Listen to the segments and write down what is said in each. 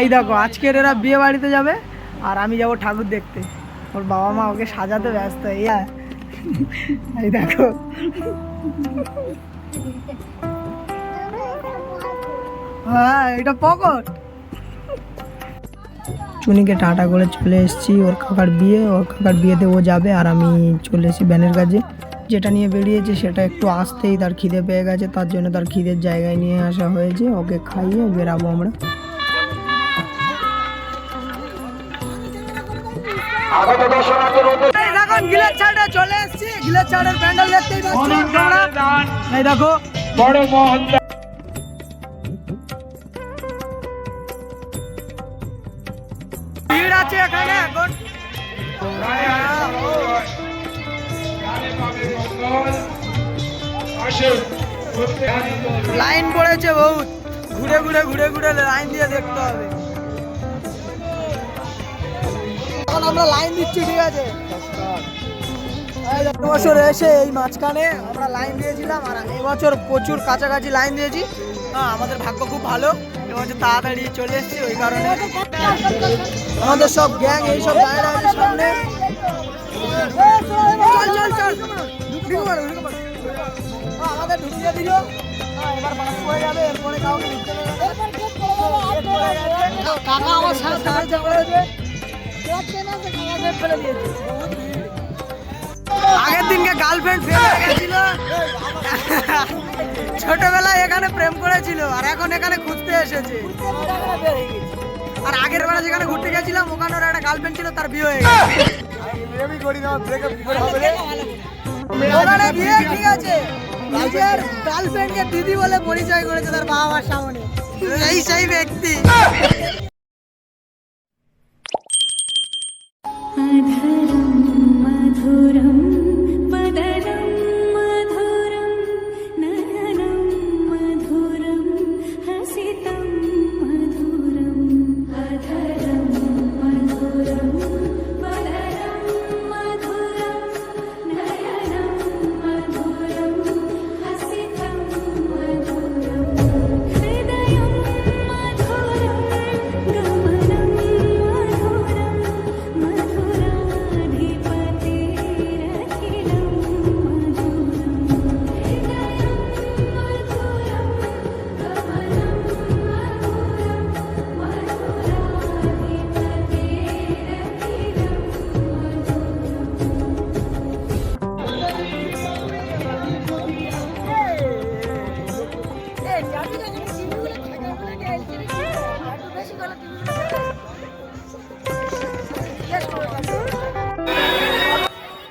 এই দেখো আজকের এরা বিয়ে বাড়িতে যাবে আর আমি যাব ঠাকুর দেখতে। ওর বাবা মা ওকে সাজাতে ব্যস্ত। এই দেখো হ্যাঁ এটা পকেট। চুনিকে টাটা করে চলে এসেছি ওর কাকার বিয়েতে ও যাবে আর আমি চলে এসেছি ব্যানের কাছে। যেটা নিয়ে বেরিয়েছে সেটা একটু আসতেই তার খিদে পেয়ে গেছে, তার জন্য তার খিদের জায়গায় নিয়ে আসা হয়েছে। ওকে খাইয়ে বেরাবো আমরা। এখন গিলের ছাড়ে চলে এসেছি, গিলের ছাড়ের প্যান্ডেল দেখতেই পাচ্ছি আপনারা। এই দেখো বড় মহল ভিড় আছে এখানে এখন। লাইন পড়েছে বহুত, ঘুরে ঘুরে লাইন দিয়ে দেখতে হবে। এখন আমরা লাইন দিচ্ছি, ঠিক আছে? বছর এসে এই মাঝখানে আমরা লাইন দিয়েছিলাম আর এবছর প্রচুর কাছাকাছি লাইন দিয়েছি। হ্যাঁ আমাদের ভাগ্য খুব ভালো, এবছর তাড়াতাড়ি চলে এসেছি। ওই কারণে আমাদের সব গ্যাং এইসব দাঁড়িয়ে আছে সামনে। আমাদের ঢুকিয়ে দিল, এবার বাস হয়ে যাবে, এরপরে কাউকে ঢুকতে দেবে না। কাকা আমার সাহায্য করেছে, ফেলে দিয়েছে। আগের দিনকে গার্লফ্রেন্ড ফেলে গেছিল, ছোটবেলায় এখানে প্রেম করেছিল আর এখন এখানে খুঁজতে এসেছে। আর আগের বেলা যেখানে ঘুরতে গেছিলাম ওখানে ওর একটা গার্লফ্রেন্ড ছিল, তার বিয়ে হয়ে গেছে। ওখানে বিয়ে, ঠিক আছে, নিজের গার্লফ্রেন্ডকে দিদি বলে পরিচয় করেছে তার বাবা মার সামনে। এই সেই ব্যক্তি। मधुरं मदनं मधुरं नयनं मधुरं हसितं मधुरं अधरं मधुरं मदनं मधुरं नयनं मधुरं हसितं मधुरं हृदयं मधुरं गमनं मधुरं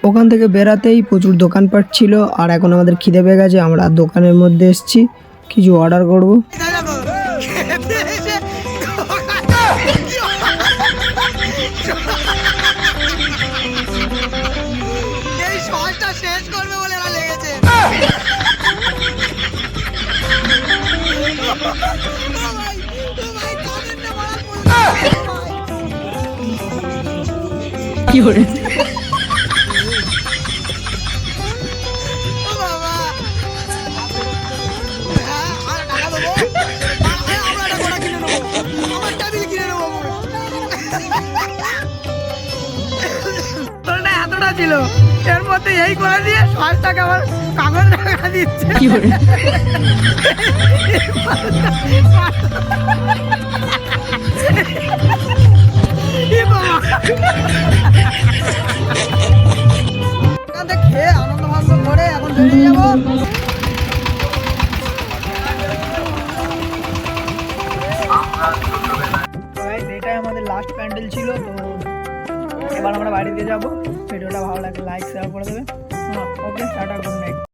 ওখান থেকে বেরাতেই প্রচুর দোকানপাট ছিল আর এখন আমাদের খিদে পেয়ে গেছে। আমরা দোকানের মধ্যে এসেছি কিছু অর্ডার করবো। কি করে এতটা ছিল, এর মধ্যে এই করে দিয়ে 60 টাকা আমার কাগজ টাকা দিচ্ছে। কি করে খেয়ে আনন্দ ভাগ্য করে এখন বেরিয়ে যাবো। এটাই আমাদের লাস্ট প্যান্ডেল ছিল, তো এবার আমরা বাড়িতে যাবো। ভিডিওটা ভালো লাগলে লাইক শেয়ার করে দেবে। ওকে, টাটা, গুড নাইট।